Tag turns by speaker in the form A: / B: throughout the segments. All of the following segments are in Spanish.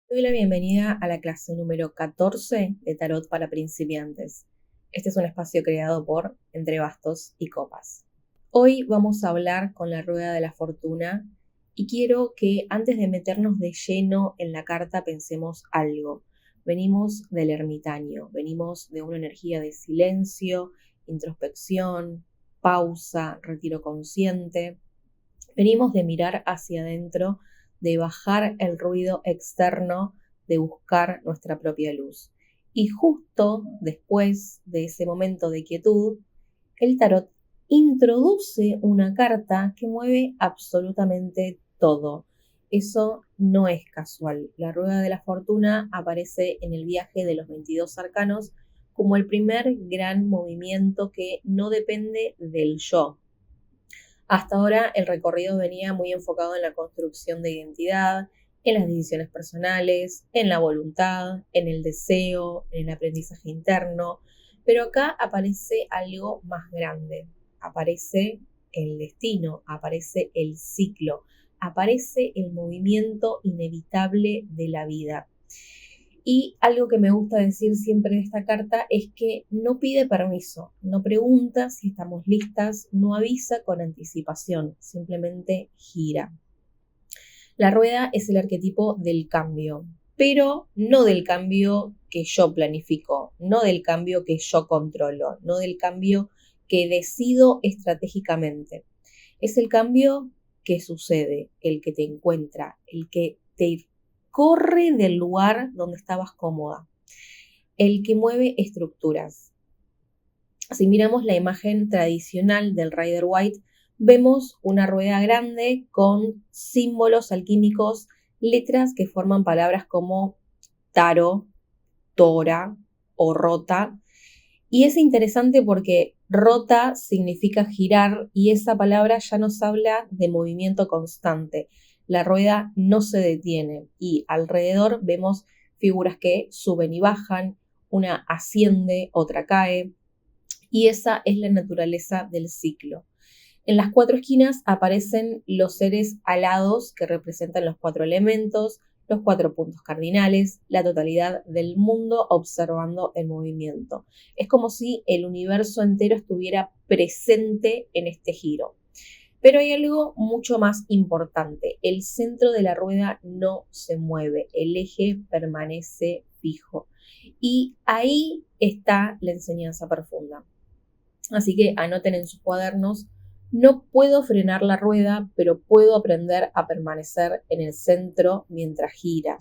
A: Doy la bienvenida a la clase número 14 de Tarot para principiantes. Este es un espacio creado por Entre Bastos y Copas. Hoy vamos a hablar con la rueda de la fortuna y quiero que antes de meternos de lleno en la carta pensemos algo. Venimos del ermitaño, venimos de una energía de silencio, introspección, pausa, retiro consciente. Venimos de mirar hacia adentro, de bajar el ruido externo, de buscar nuestra propia luz. Y justo después de ese momento de quietud, el tarot introduce una carta que mueve absolutamente todo. Eso no es casual. La rueda de la fortuna aparece en el viaje de los 22 arcanos como el primer gran movimiento que no depende del yo. Hasta ahora el recorrido venía muy enfocado en la construcción de identidad, en las decisiones personales, en la voluntad, en el deseo, en el aprendizaje interno, pero acá aparece algo más grande, aparece el destino, aparece el ciclo, aparece el movimiento inevitable de la vida. Y algo que me gusta decir siempre de esta carta es que no pide permiso, no pregunta si estamos listas, no avisa con anticipación, simplemente gira. La rueda es el arquetipo del cambio, pero no del cambio que yo planifico, no del cambio que yo controlo, no del cambio que decido estratégicamente. Es el cambio que sucede, el que te encuentra, el que te corre del lugar donde estabas cómoda, el que mueve estructuras. Si miramos la imagen tradicional del Rider Waite, vemos una rueda grande con símbolos alquímicos, letras que forman palabras como taro, tora o rota. Y es interesante porque rota significa girar y esa palabra ya nos habla de movimiento constante. La rueda no se detiene y alrededor vemos figuras que suben y bajan, una asciende, otra cae, y esa es la naturaleza del ciclo. En las cuatro esquinas aparecen los seres alados que representan los cuatro elementos, los cuatro puntos cardinales, la totalidad del mundo observando el movimiento. Es como si el universo entero estuviera presente en este giro. Pero hay algo mucho más importante. El centro de la rueda no se mueve, el eje permanece fijo. Y ahí está la enseñanza profunda. Así que anoten en sus cuadernos: no puedo frenar la rueda, pero puedo aprender a permanecer en el centro mientras gira.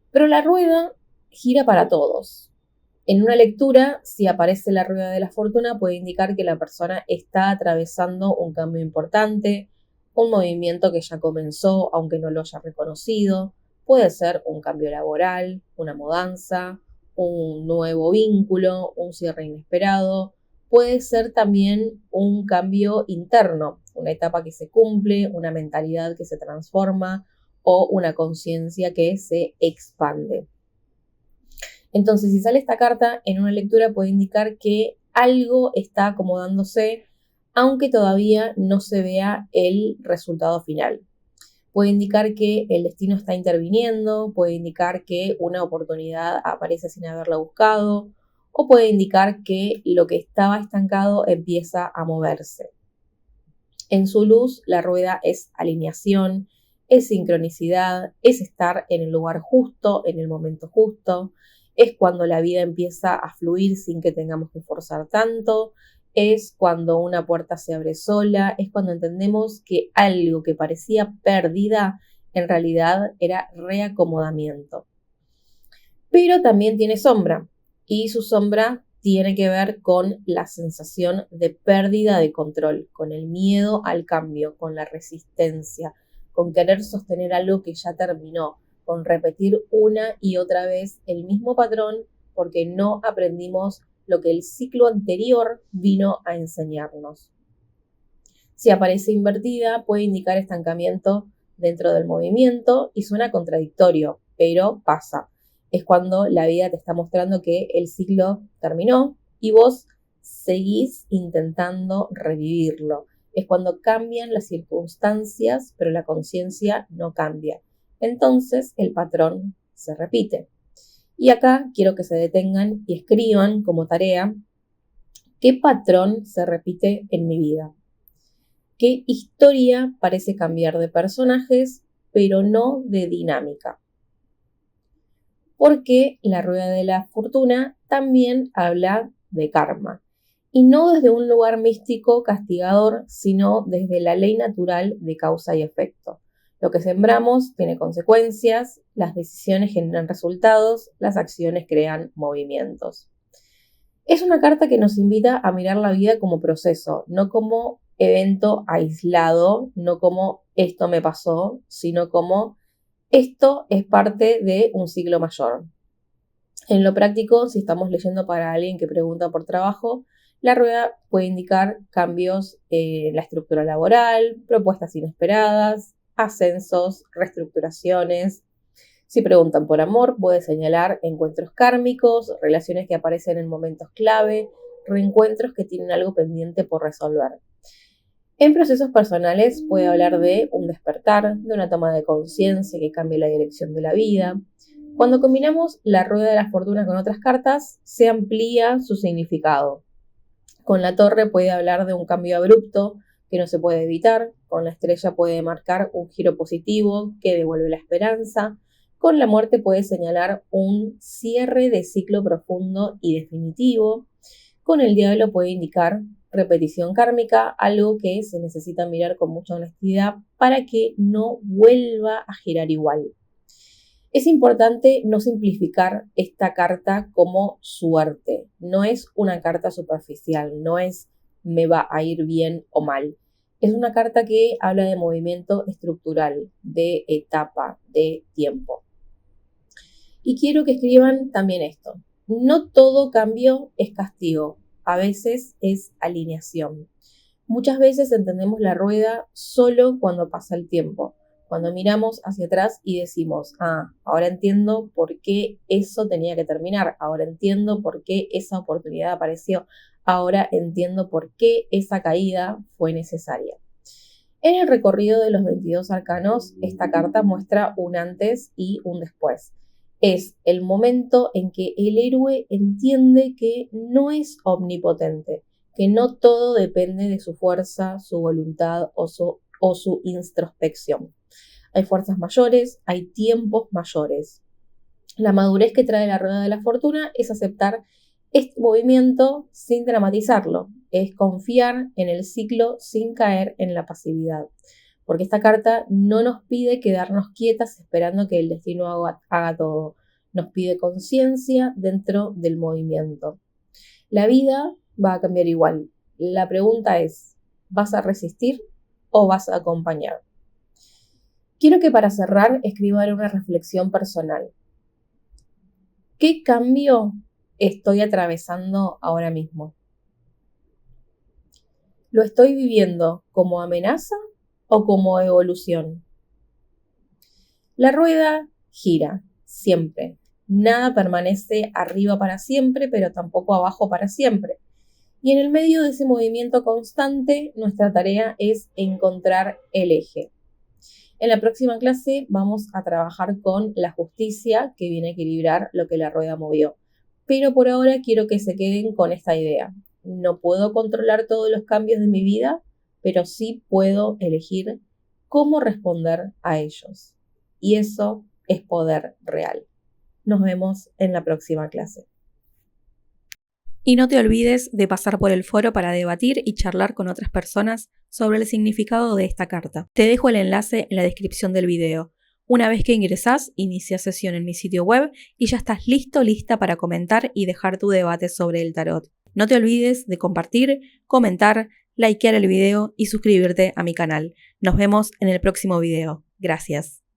A: Pero la rueda gira para todos. En una lectura, si aparece la rueda de la fortuna, puede indicar que la persona está atravesando un cambio importante, un movimiento que ya comenzó, aunque no lo haya reconocido. Puede ser un cambio laboral, una mudanza, un nuevo vínculo, un cierre inesperado. Puede ser también un cambio interno, una etapa que se cumple, una mentalidad que se transforma o una conciencia que se expande. Entonces, si sale esta carta en una lectura, puede indicar que algo está acomodándose, aunque todavía no se vea el resultado final. Puede indicar que el destino está interviniendo, puede indicar que una oportunidad aparece sin haberla buscado, o puede indicar que lo que estaba estancado empieza a moverse. En su luz, la rueda es alineación, es sincronicidad, es estar en el lugar justo, en el momento justo, es cuando la vida empieza a fluir sin que tengamos que forzar tanto, es cuando una puerta se abre sola, es cuando entendemos que algo que parecía pérdida en realidad era reacomodamiento. Pero también tiene sombra, y su sombra tiene que ver con la sensación de pérdida de control, con el miedo al cambio, con la resistencia, con querer sostener algo que ya terminó, con repetir una y otra vez el mismo patrón porque no aprendimos lo que el ciclo anterior vino a enseñarnos. Si aparece invertida, puede indicar estancamiento dentro del movimiento y suena contradictorio, pero pasa. Es cuando la vida te está mostrando que el ciclo terminó y vos seguís intentando revivirlo. Es cuando cambian las circunstancias, pero la conciencia no cambia. entonces el patrón se repite. Y acá quiero que se detengan y escriban como tarea qué patrón se repite en mi vida. ¿Qué historia parece cambiar de personajes, pero no de dinámica? Porque la rueda de la fortuna también habla de karma. Y no desde un lugar místico castigador, sino desde la ley natural de causa y efecto. Lo que sembramos tiene consecuencias, las decisiones generan resultados, las acciones crean movimientos. Es una carta que nos invita a mirar la vida como proceso, no como evento aislado, no como esto me pasó, sino como esto es parte de un ciclo mayor. En lo práctico, si estamos leyendo para alguien que pregunta por trabajo, la rueda puede indicar cambios en la estructura laboral, propuestas inesperadas, ascensos, reestructuraciones. Si preguntan por amor, puede señalar encuentros kármicos, relaciones que aparecen en momentos clave, reencuentros que tienen algo pendiente por resolver. En procesos personales puede hablar de un despertar, de una toma de conciencia que cambie la dirección de la vida. Cuando combinamos la rueda de la fortuna con otras cartas, se amplía su significado. Con la torre puede hablar de un cambio abrupto que no se puede evitar. Con la estrella puede marcar un giro positivo que devuelve la esperanza. Con la muerte puede señalar un cierre de ciclo profundo y definitivo. Con el diablo puede indicar repetición kármica, algo que se necesita mirar con mucha honestidad para que no vuelva a girar igual. Es importante no simplificar esta carta como suerte. No es una carta superficial, no es me va a ir bien o mal. Es una carta que habla de movimiento estructural, de etapa, de tiempo. Y quiero que escriban también esto. No todo cambio es castigo, a veces es alineación. Muchas veces entendemos la rueda solo cuando pasa el tiempo. Cuando miramos hacia atrás y decimos, ahora entiendo por qué eso tenía que terminar, ahora entiendo por qué esa oportunidad apareció, ahora entiendo por qué esa caída fue necesaria. En el recorrido de los 22 arcanos, esta carta muestra un antes y un después. Es el momento en que el héroe entiende que no es omnipotente, que no todo depende de su fuerza, su voluntad o su introspección. Hay fuerzas mayores, hay tiempos mayores. La madurez que trae la rueda de la fortuna es aceptar este movimiento sin dramatizarlo, es confiar en el ciclo sin caer en la pasividad. Porque esta carta no nos pide quedarnos quietas esperando que el destino haga todo. Nos pide conciencia dentro del movimiento. La vida va a cambiar igual. La pregunta es, ¿vas a resistir o vas a acompañar? Quiero que para cerrar escriban una reflexión personal. ¿Qué cambio estoy atravesando ahora mismo? ¿Lo estoy viviendo como amenaza o como evolución? La rueda gira, siempre. Nada permanece arriba para siempre, pero tampoco abajo para siempre. Y en el medio de ese movimiento constante, nuestra tarea es encontrar el eje. En la próxima clase vamos a trabajar con la justicia que viene a equilibrar lo que la rueda movió. Pero por ahora quiero que se queden con esta idea. No puedo controlar todos los cambios de mi vida, pero sí puedo elegir cómo responder a ellos. Y eso es poder real. Nos vemos en la próxima clase.
B: Y no te olvides de pasar por el foro para debatir y charlar con otras personas sobre el significado de esta carta. Te dejo el enlace en la descripción del video. Una vez que ingresás, inicia sesión en mi sitio web y ya estás lista para comentar y dejar tu debate sobre el tarot. No te olvides de compartir, comentar, likear el video y suscribirte a mi canal. Nos vemos en el próximo video. Gracias.